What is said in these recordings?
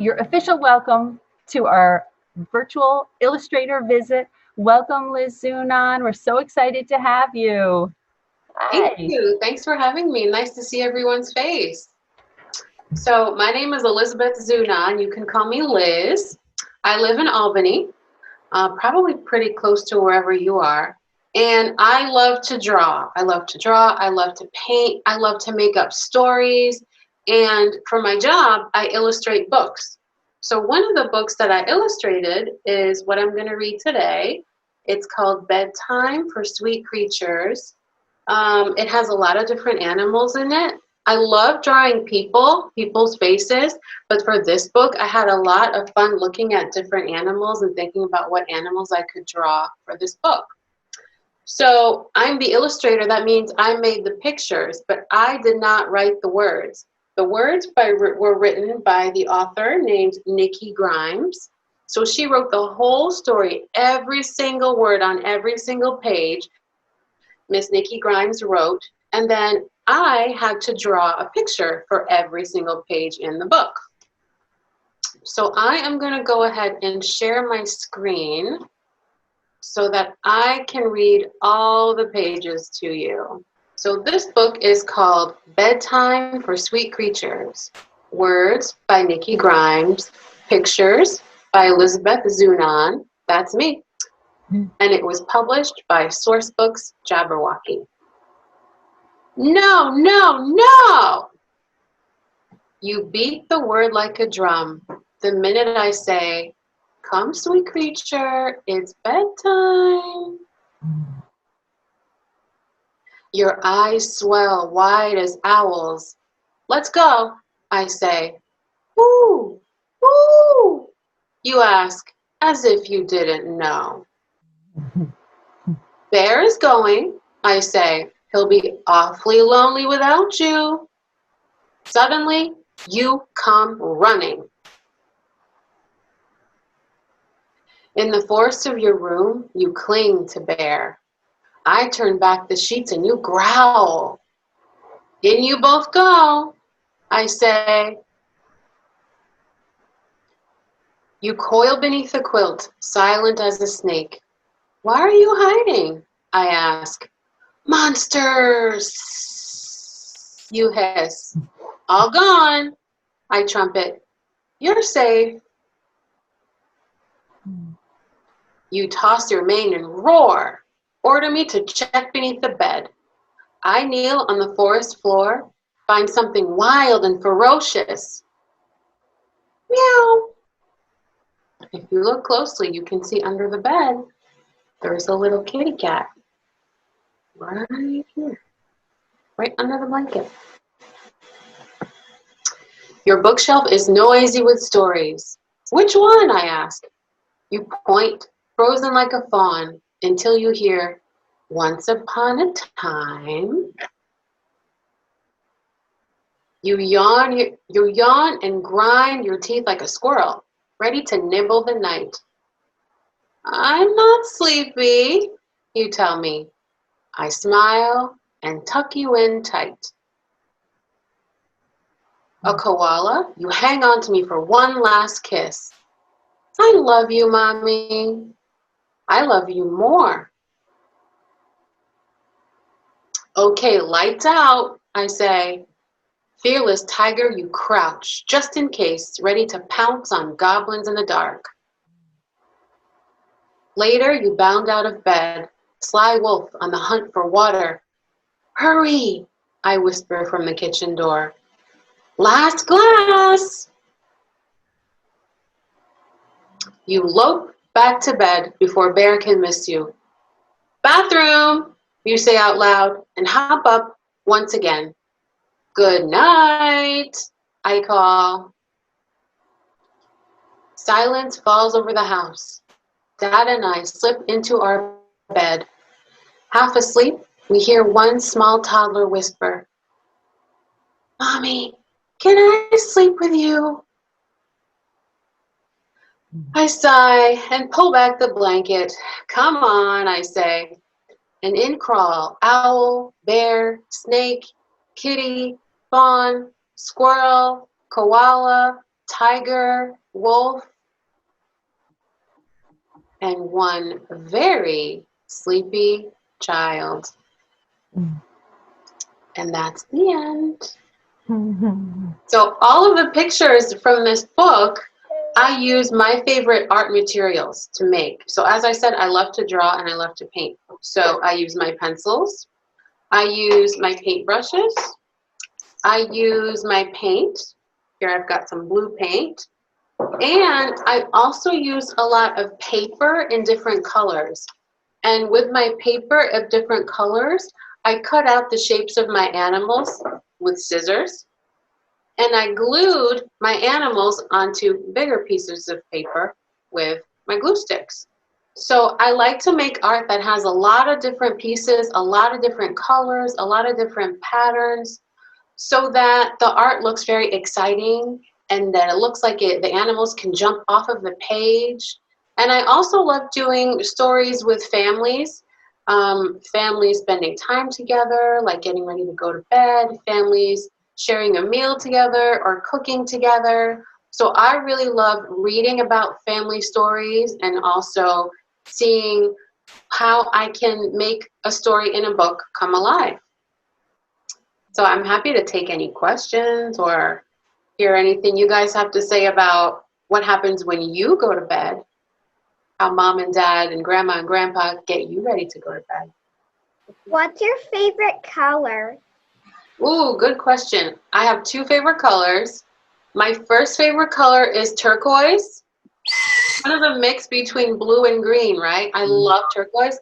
your official welcome to our virtual Illustrator Visit. Welcome, Liz Zunon. We're so excited to have you. Thank you. Thanks for having me. Nice to see everyone's face. So my name is Elizabeth Zunon. You can call me Liz. I live in Albany, probably pretty close to wherever you are. And I love to draw. I love to draw. I love to paint. I love to make up stories. And for my job, I illustrate books. So one of the books that I illustrated is what I'm going to read today. It's called Bedtime for Sweet Creatures. It has a lot of different animals in it. I love drawing people's faces, but for this book, I had a lot of fun looking at different animals and thinking about what animals I could draw for this book. So I'm the illustrator. That means I made the pictures, but I did not write the words. The words were written by the author named Nikki Grimes. So she wrote the whole story, every single word on every single page. Miss Nikki Grimes wrote, and then I had to draw a picture for every single page in the book. So I am going to go ahead and share my screen so that I can read all the pages to you. So this book is called Bedtime for Sweet Creatures. Words by Nikki Grimes, pictures by Elizabeth Zunon, that's me, and it was published by Sourcebooks Jabberwocky. No, no, no! You beat the word like a drum the minute I say, come, sweet creature, it's bedtime. Your eyes swell wide as owls. Let's go, I say. Woo, woo! You ask, as if you didn't know. Bear is going, I say. He'll be awfully lonely without you. Suddenly, you come running. In the force of your room, you cling to Bear. I turn back the sheets and you growl. In you both go, I say. You coil beneath the quilt, silent as a snake. Why are you hiding? I ask. Monsters! You hiss. All gone, I trumpet. You're safe. You toss your mane and roar. Order me to check beneath the bed. I kneel on the forest floor, find something wild and ferocious. Meow. If you look closely, you can see under the bed, there's a little kitty cat. Right here, right under the blanket. Your bookshelf is noisy with stories. Which one? I ask. You point, frozen like a fawn, until you hear, once upon a time. You yawn and grind your teeth like a squirrel, ready to nibble the night. I'm not sleepy, you tell me. I smile and tuck you in tight. A koala, you hang on to me for one last kiss. I love you, Mommy. I love you more. Okay, lights out, I say. Fearless tiger, you crouch, just in case, ready to pounce on goblins in the dark. Later, you bound out of bed, sly wolf on the hunt for water. Hurry, I whisper from the kitchen door. Last glass! You lope back to bed before Bear can miss you. Bathroom, you say out loud, and hop up once again. Good night, I call. Silence falls over the house. Dad and I slip into our bed. Half asleep, we hear one small toddler whisper, Mommy, can I sleep with you? I sigh and pull back the blanket. Come on, I say. And in crawl owl, bear, snake, kitty, fawn, squirrel, koala, tiger, wolf, and one very sleepy child. And that's the end. So all of the pictures from this book, I use my favorite art materials to make. So as I said, I love to draw and I love to paint. So I use my pencils. I use my paintbrushes. I use my paint. Here I've got some blue paint. And I also use a lot of paper in different colors. And with my paper of different colors, I cut out the shapes of my animals with scissors. And I glued my animals onto bigger pieces of paper with my glue sticks. So I like to make art that has a lot of different pieces, a lot of different colors, a lot of different patterns, so that the art looks very exciting and that it looks like the animals can jump off of the page. And I also love doing stories with families, families spending time together, like getting ready to go to bed, families sharing a meal together or cooking together. So I really love reading about family stories and also seeing how I can make a story in a book come alive. So I'm happy to take any questions or hear anything you guys have to say about what happens when you go to bed, how mom and dad and grandma and grandpa get you ready to go to bed. What's your favorite color? Ooh, good question. I have two favorite colors. My first favorite color is turquoise. Kind of a mix between blue and green, right? I love turquoise.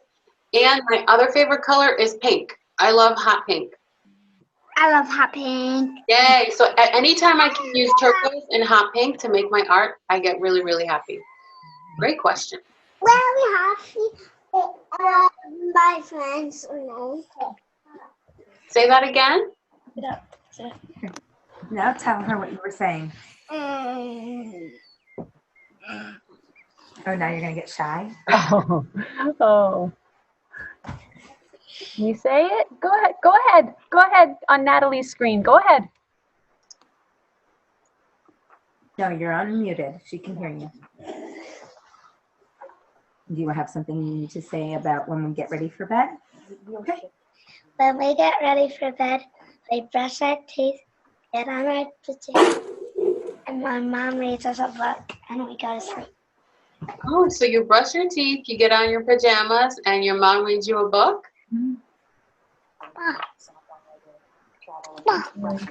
And my other favorite color is pink. I love hot pink. I love hot pink. Yay. So at any time I can use turquoise and hot pink to make my art, I get really, really happy. Great question. Very happy. My friends know. Say that again. Now tell her what you were saying. Oh, now you're going to get shy? Oh. Can you say it? Go ahead. Go ahead. Go ahead on Natalie's screen. Go ahead. No, you're unmuted. She can hear you. Do you have something you need to say about when we get ready for bed? Okay. When we get ready for bed, we brush our teeth, get on our pajamas, and my mom reads us a book, and we go to sleep. Oh, so you brush your teeth, you get on your pajamas, and your mom reads you a book?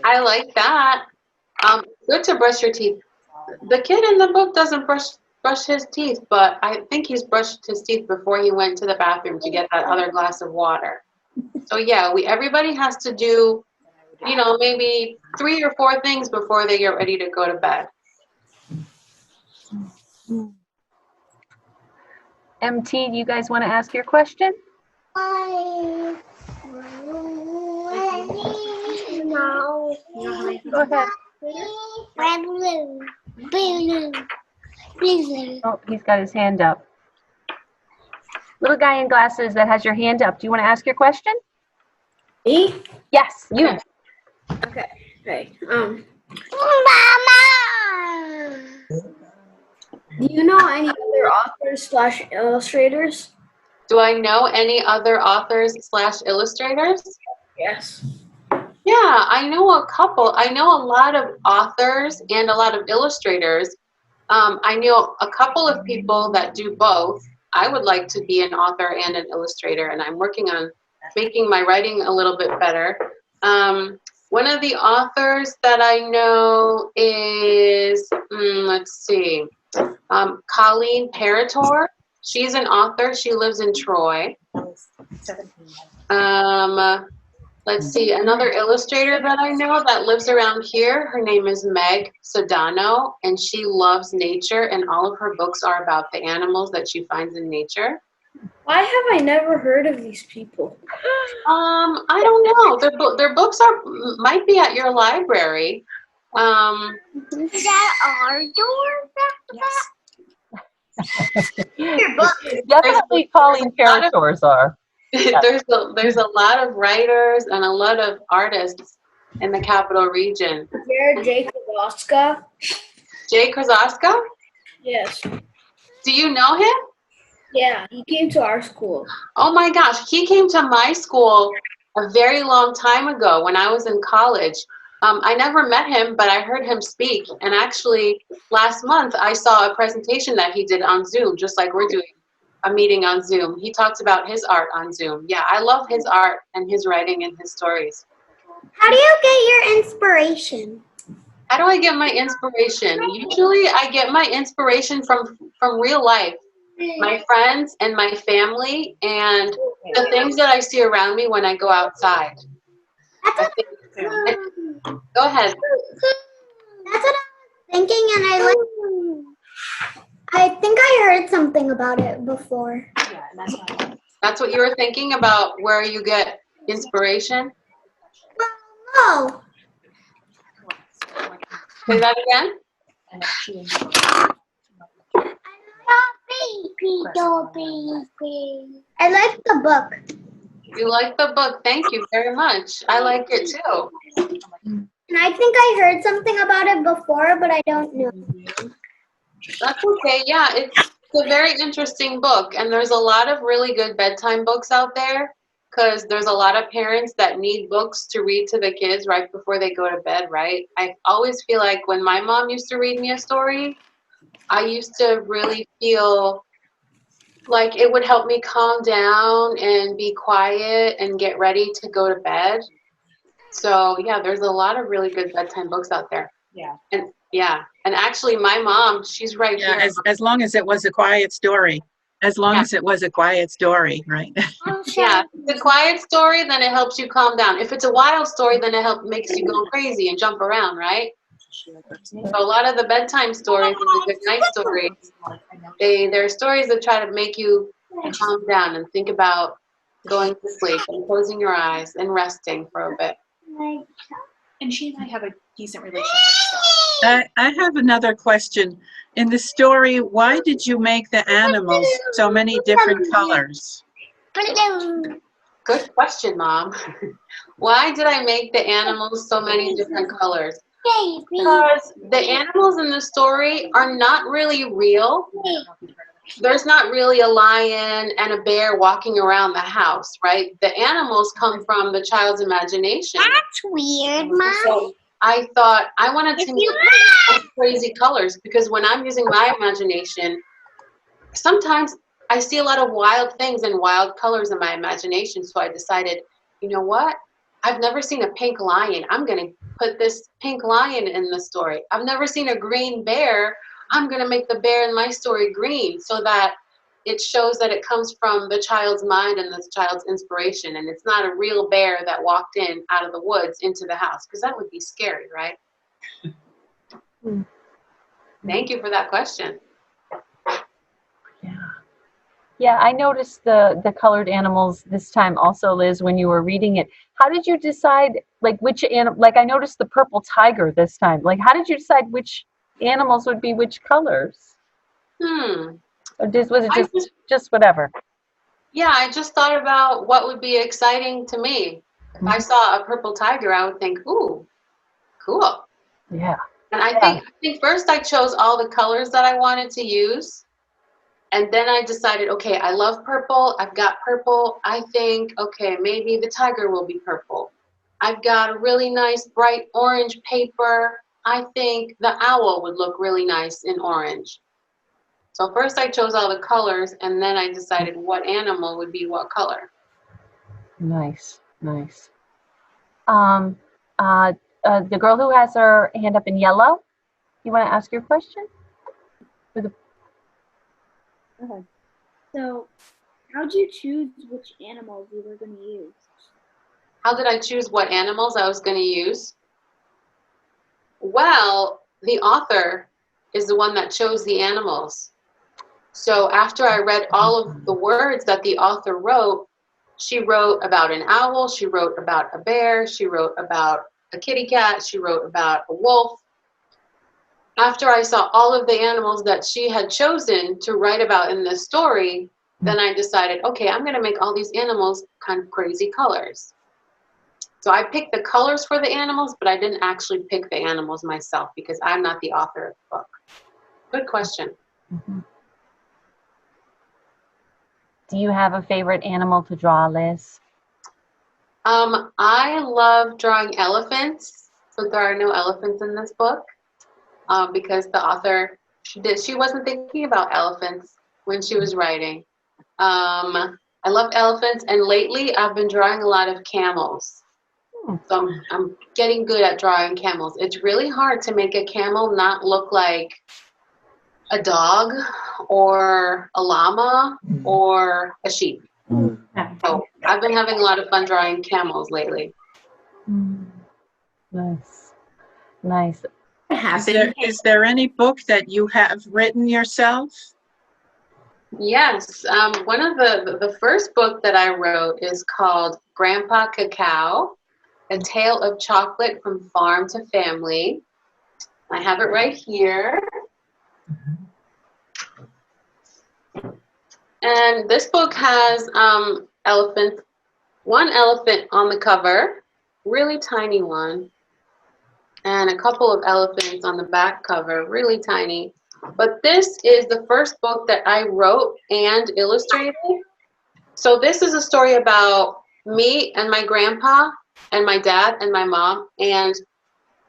I like that. Good to brush your teeth. The kid in the book doesn't brush his teeth, but I think he's brushed his teeth before he went to the bathroom to get that other glass of water. So yeah, everybody has to do, maybe 3 or 4 things before they get ready to go to bed. MT, do you guys want to ask your question? No. Go ahead. Red balloon. Blue. Blue. Oh, he's got his hand up. Little guy in glasses that has your hand up. Do you want to ask your question? Me? Yes, you. Okay. Right. Mama! Do you know any other authors / illustrators? Do I know any other authors / illustrators? Yes. Yeah, I know a couple. I know a lot of authors and a lot of illustrators. I know a couple of people that do both. I would like to be an author and an illustrator, and I'm working on making my writing a little bit better. One of the authors that I know is, let's see, Colleen Parator. She's an author. She lives in Troy. Let's see, another illustrator that I know that lives around here, her name is Meg Sedano, and she loves nature, and all of her books are about the animals that she finds in nature. Why have I never heard of these people? I don't know. Their books might be at your library. Is that our door? Yes. Definitely Colleen Parators are. There's a lot of writers and a lot of artists in the capital region. Jared Jacob Oscar. Jay Krasaska? Yes. Do you know him? Yeah, he came to our school. Oh my gosh, he came to my school a very long time ago when I was in college. I never met him, but I heard him speak. And actually, last month, I saw a presentation that he did on Zoom, just like we're doing a meeting on Zoom. He talked about his art on Zoom. Yeah, I love his art and his writing and his stories. How do you get your inspiration? How do I get my inspiration? Usually, I get my inspiration from real life. My friends and my family and the things that I see around me when I go outside. I think, go ahead. That's what I was thinking, and I think I heard something about it before. Yeah, and that's why. That's what you were thinking about, where you get inspiration? Oh, Say that again? And actually, I like the book. You like the book. Thank you very much. I like it too. And I think I heard something about it before, but I don't know. That's okay. Yeah, it's a very interesting book. And there's a lot of really good bedtime books out there because there's a lot of parents that need books to read to the kids right before they go to bed, right? I always feel like when my mom used to read me a story, I used to really feel like it would help me calm down and be quiet and get ready to go to bed. So yeah, there's a lot of really good bedtime books out there. yeah. And actually my mom, she's right Yeah, here. as long as it was a quiet story. As long Yeah. as it was a quiet story, right? Yeah, if it's a quiet story, then it helps you calm down. If it's a wild story, then it makes you go crazy and jump around, right? So a lot of the bedtime stories and the good night stories, they're stories that try to make you calm down and think about going to sleep and closing your eyes and resting for a bit. And she and I have a decent relationship still. I have another question. In the story, why did you make the animals so many different colors? Good question, Mom. Why did I make the animals so many different colors? Because the animals in the story are not really real. There's not really a lion and a bear walking around the house, right? The animals come from the child's imagination. That's weird, Mom. So I thought I wanted to make crazy colors because when I'm using my imagination, sometimes I see a lot of wild things and wild colors in my imagination. So I decided, you know what? I've never seen a pink lion. I'm going to put this pink lion in the story. I've never seen a green bear. I'm going to make the bear in my story green so that it shows that it comes from the child's mind and the child's inspiration. And it's not a real bear that walked in out of the woods into the house because that would be scary, right? Thank you for that question. Yeah, I noticed the colored animals this time also, Liz, when you were reading it. How did you decide, like, which animal, like I noticed the purple tiger this time. Like, how did you decide which animals would be which colors? Or was it just whatever? Yeah, I just thought about what would be exciting to me. If I saw a purple tiger, I would think, ooh, cool. Yeah. And I think first I chose all the colors that I wanted to use. And then I decided, okay, I love purple. I've got purple. I think, okay, maybe the tiger will be purple. I've got a really nice bright orange paper. I think the owl would look really nice in orange. So first I chose all the colors, and then I decided what animal would be what color. Nice, nice. The girl who has her hand up in yellow, you want to ask your question? So, how'd you choose which animals you were going to use? How did I choose what animals I was going to use? Well, the author is the one that chose the animals. So after I read all of the words that the author wrote, she wrote about an owl, she wrote about a bear, she wrote about a kitty cat, she wrote about a wolf. After I saw all of the animals that she had chosen to write about in this story, then I decided, okay, I'm going to make all these animals kind of crazy colors. So So I picked the colors for the animals, but I didn't actually pick the animals myself because I'm not the author of the book. Good question. Mhm. Do you have a favorite animal to draw, Liz? I love drawing elephants, but there are no elephants in this book because the author, she wasn't thinking about elephants when she was writing. I love elephants, and lately I've been drawing a lot of camels. So I'm getting good at drawing camels. It's really hard to make a camel not look like a dog or a llama or a sheep. So I've been having a lot of fun drawing camels lately. Nice. Nice. Is there any book that you have written yourself? Yes, one of the first book that I wrote is called Grandpa Cacao, A Tale of Chocolate from Farm to Family. I have it right here. And this book has one elephant on the cover, really tiny one, and a couple of elephants on the back cover, really tiny. But this is the first book that I wrote and illustrated. So this is a story about me and my grandpa and my dad and my mom and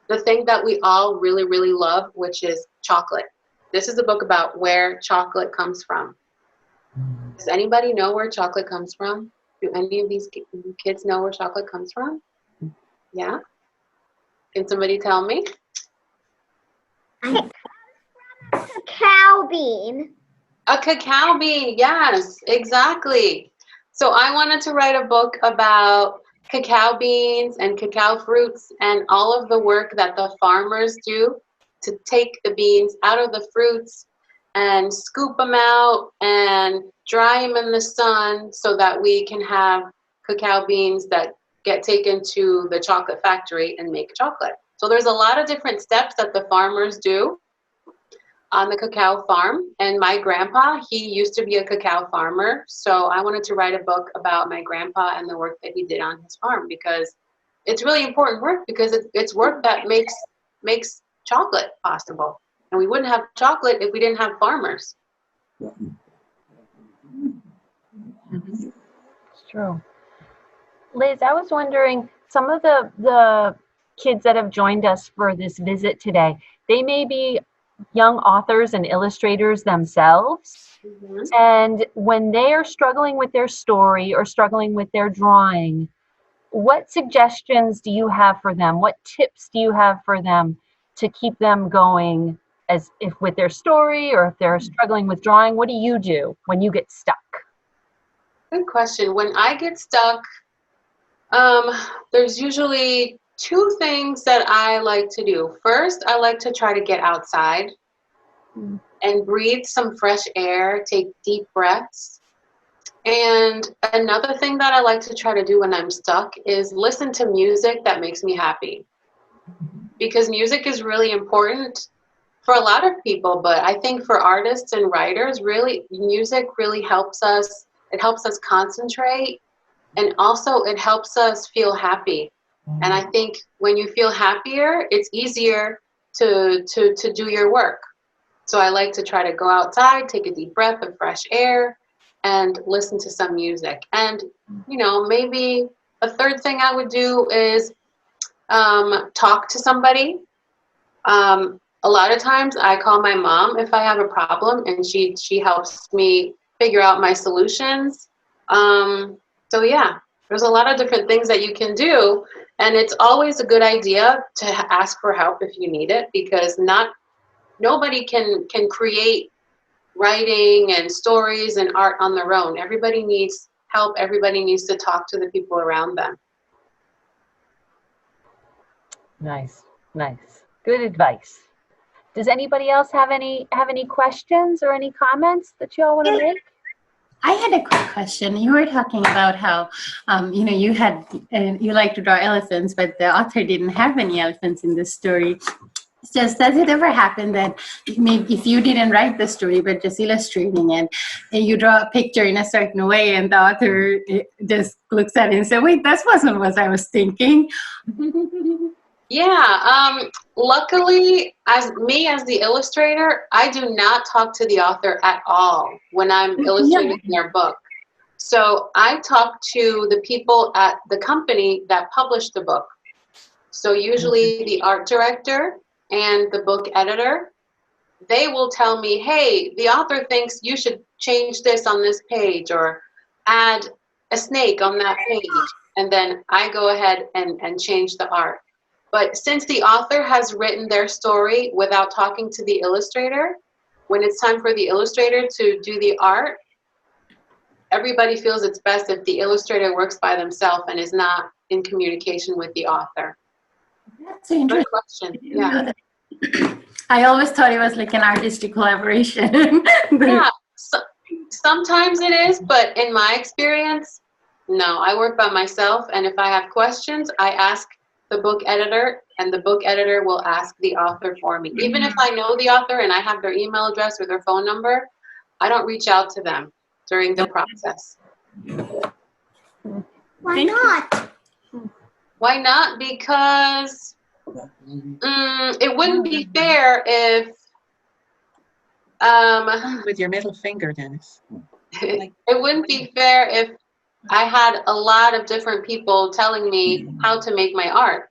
the thing that we all really, really love, which is chocolate. This is a book about where chocolate comes from. Does anybody know where chocolate comes from? Do any of these kids know where chocolate comes from? Yeah? Can somebody tell me? Cacao bean. A cacao bean, yes, exactly. So I wanted to write a book about cacao beans and cacao fruits and all of the work that the farmers do to take the beans out of the fruits and scoop them out and dry them in the sun so that we can have cacao beans that get taken to the chocolate factory and make chocolate. So there's a lot of different steps that the farmers do on the cacao farm, and my grandpa, he used to be a cacao farmer, so I wanted to write a book about my grandpa and the work that he did on his farm because it's really important work because it's work that makes chocolate possible, and we wouldn't have chocolate if we didn't have farmers. It's true. Liz, I was wondering, some of the kids that have joined us for this visit today, they may be young authors and illustrators themselves. Mm-hmm. And when they are struggling with their story or struggling with their drawing, what suggestions do you have for them? What tips do you have for them to keep them going as if with their story or if they're struggling with drawing? What do you do when you get stuck? Good question. When I get stuck, there's usually two things that I like to do. First, I like to try to get outside and breathe some fresh air, take deep breaths. And another thing that I like to try to do when I'm stuck is listen to music that makes me happy. Because music is really important for a lot of people, but I think for artists and writers, really, music really helps us. It helps us concentrate, and also it helps us feel happy. And I think when you feel happier, it's easier to do your work. So I like to try to go outside, take a deep breath of fresh air, and listen to some music. And, you know, maybe a third thing I would do is talk to somebody. A lot of times I call my mom if I have a problem, and she helps me figure out my solutions. So yeah, there's a lot of different things that you can do, and it's always a good idea to ask for help if you need it, because nobody can create writing and stories and art on their own. Everybody needs help. Everybody needs to talk to the people around them. Nice, nice. Good advice. Does anybody else have any questions or any comments that you all want to make? I had a quick question. You were talking about how, you like to draw elephants, but the author didn't have any elephants in this story. It's just, does it ever happen that maybe if you didn't write the story but just illustrating it, and you draw a picture in a certain way, and the author just looks at it and says, "Wait, that wasn't what I was thinking." Yeah, luckily, as the illustrator, I do not talk to the author at all when I'm illustrating their book. So I talk to the people at the company that published the book. So usually the art director and the book editor, they will tell me, hey, the author thinks you should change this on this page or add a snake on that page. And then I go ahead and change the art. But since the author has written their story without talking to the illustrator, when it's time for the illustrator to do the art, everybody feels it's best if the illustrator works by themselves and is not in communication with the author. That's interesting. Good question. Yeah. I always thought it was like an artistic collaboration. Yeah. Sometimes it is, but in my experience, no. I work by myself, and if I have questions, I ask the book editor, and the book editor will ask the author for me. Even if I know the author and I have their email address or their phone number, I don't reach out to them during the process. Why not? Why not? Because it wouldn't be fair if With your middle finger, Dennis. it wouldn't be fair if I had a lot of different people telling me how to make my art.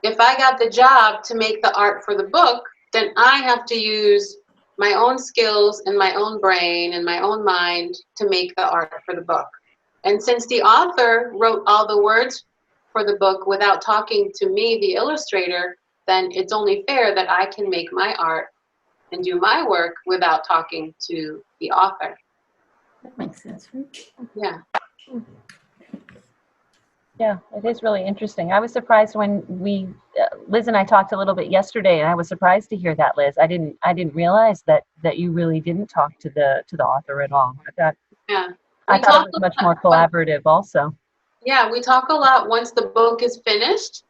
If I got the job to make the art for the book, then I have to use my own skills and my own brain and my own mind to make the art for the book. And since the author wrote all the words for the book without talking to me, the illustrator, then it's only fair that I can make my art and do my work without talking to the author. That makes sense, right? Yeah. Yeah, it is really interesting. I was surprised when Liz and I talked a little bit yesterday, and I was surprised to hear that, Liz. I didn't realize that you really didn't talk to the author at all. I thought it was much more collaborative also. Yeah, we talk a lot once the book is finished,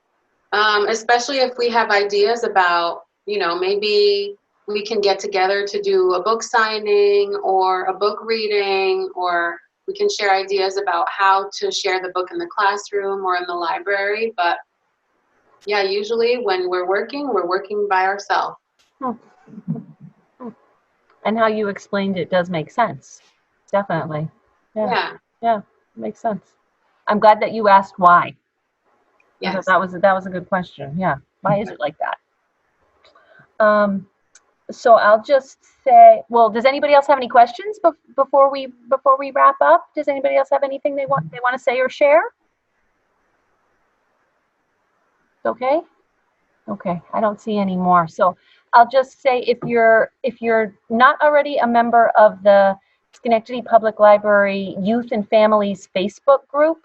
especially if we have ideas about, maybe we can get together to do a book signing or a book reading, or we can share ideas about how to share the book in the classroom or in the library. But yeah, usually when we're working by ourselves. And how you explained it does make sense. Definitely. Yeah, makes sense. I'm glad that you asked why. Yes. That was a good question. Yeah. Why is it like that? So I'll just say, well, does anybody else have any questions before we wrap up? Does anybody else have anything they want to say or share? Okay. Okay. I don't see any more. So I'll just say, if you're not already a member of the Schenectady Public Library Youth and Families Facebook group,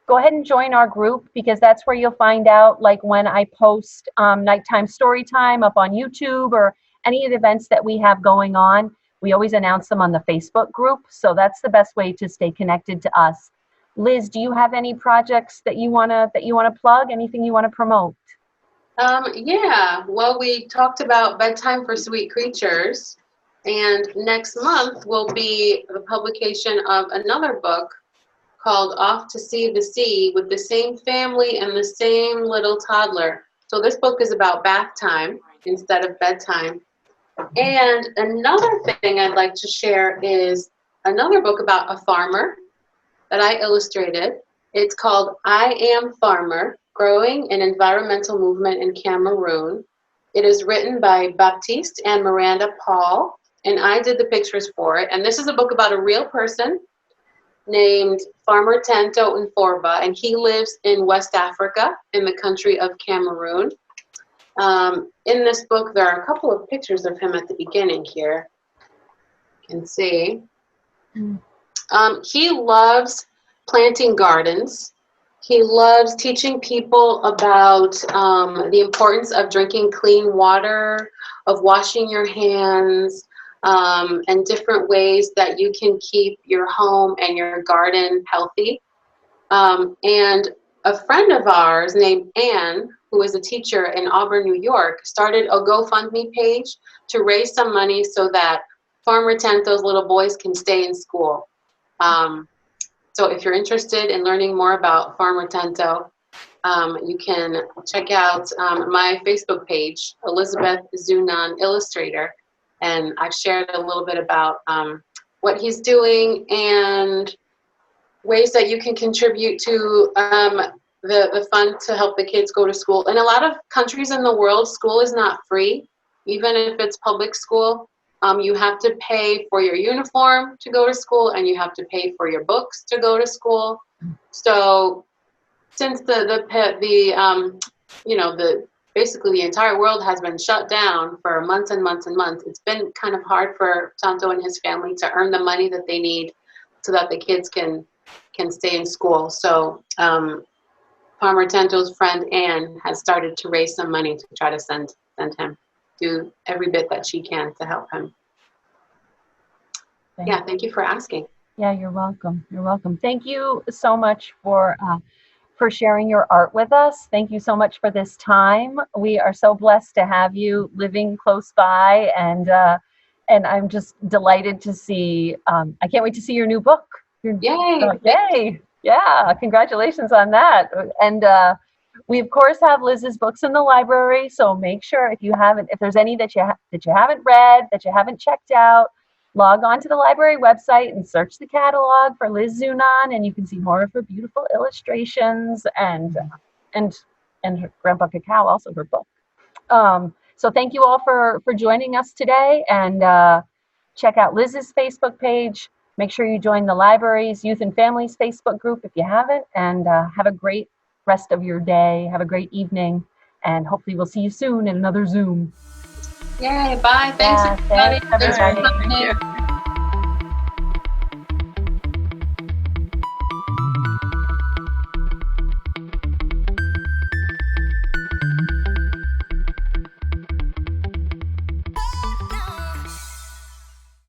go ahead and join our group, because that's where you'll find out, like, when I post nighttime story time up on YouTube or any of the events that we have going on. We always announce them on the Facebook group. So that's the best way to stay connected to us. Liz, do you have any projects that you wanna plug? Anything you want to promote? Yeah, well, we talked about Bedtime for Sweet Creatures, and next month will be the publication of another book called Off to See the Sea, with the same family and the same little toddler. So this book is about bath time instead of bedtime. And another thing I'd like to share is another book about a farmer that I illustrated. It's called I Am Farmer, Growing an Environmental Movement in Cameroon. It is written by Baptiste and Miranda Paul, and I did the pictures for it. And this is a book about a real person named Farmer Tanto Nforba, and he lives in West Africa in the country of Cameroon. In this book, there are a couple of pictures of him at the beginning here. You can see. He loves planting gardens. He loves teaching people about the importance of drinking clean water, of washing your hands, and different ways that you can keep your home and your garden healthy. And a friend of ours named Anne who is a teacher in Auburn, New York, started a GoFundMe page to raise some money so that Farmer Tento's little boys can stay in school. So if you're interested in learning more about Farmer Tento, you can check out my Facebook page, Elizabeth Zunon Illustrator, and I've shared a little bit about what he's doing and ways that you can contribute to the fund to help the kids go to school. In a lot of countries in the world, school is not free, even if it's public school. You have to pay for your uniform to go to school, and you have to pay for your books to go to school. So since basically the entire world has been shut down for months and months and months, it's been kind of hard for Tanto and his family to earn the money that they need so that the kids can stay in school. So Farmer Tento's friend Anne has started to raise some money to try to send him, do every bit that she can to help him. Thank you for asking. Yeah, you're welcome. You're welcome. Thank you so much for sharing your art with us. Thank you so much for this time. We are so blessed to have you living close by, and I'm just delighted to see. I can't wait to see your new book. Yay! Yay! Yeah, congratulations on that. And we of course have Liz's books in the library, so make sure if there's any that you haven't read, that you haven't checked out, log on to the library website and search the catalog for Liz Zunon, and you can see more of her beautiful illustrations and her Grandpa Cacao, also her book. So thank you all for joining us today, and check out Liz's Facebook page. Make sure you join the library's Youth and Families Facebook group if you haven't, and have a great rest of your day. Have a great evening, and hopefully we'll see you soon in another Zoom. Yay, bye. Thanks, everybody. Thanks, everybody. Thank you.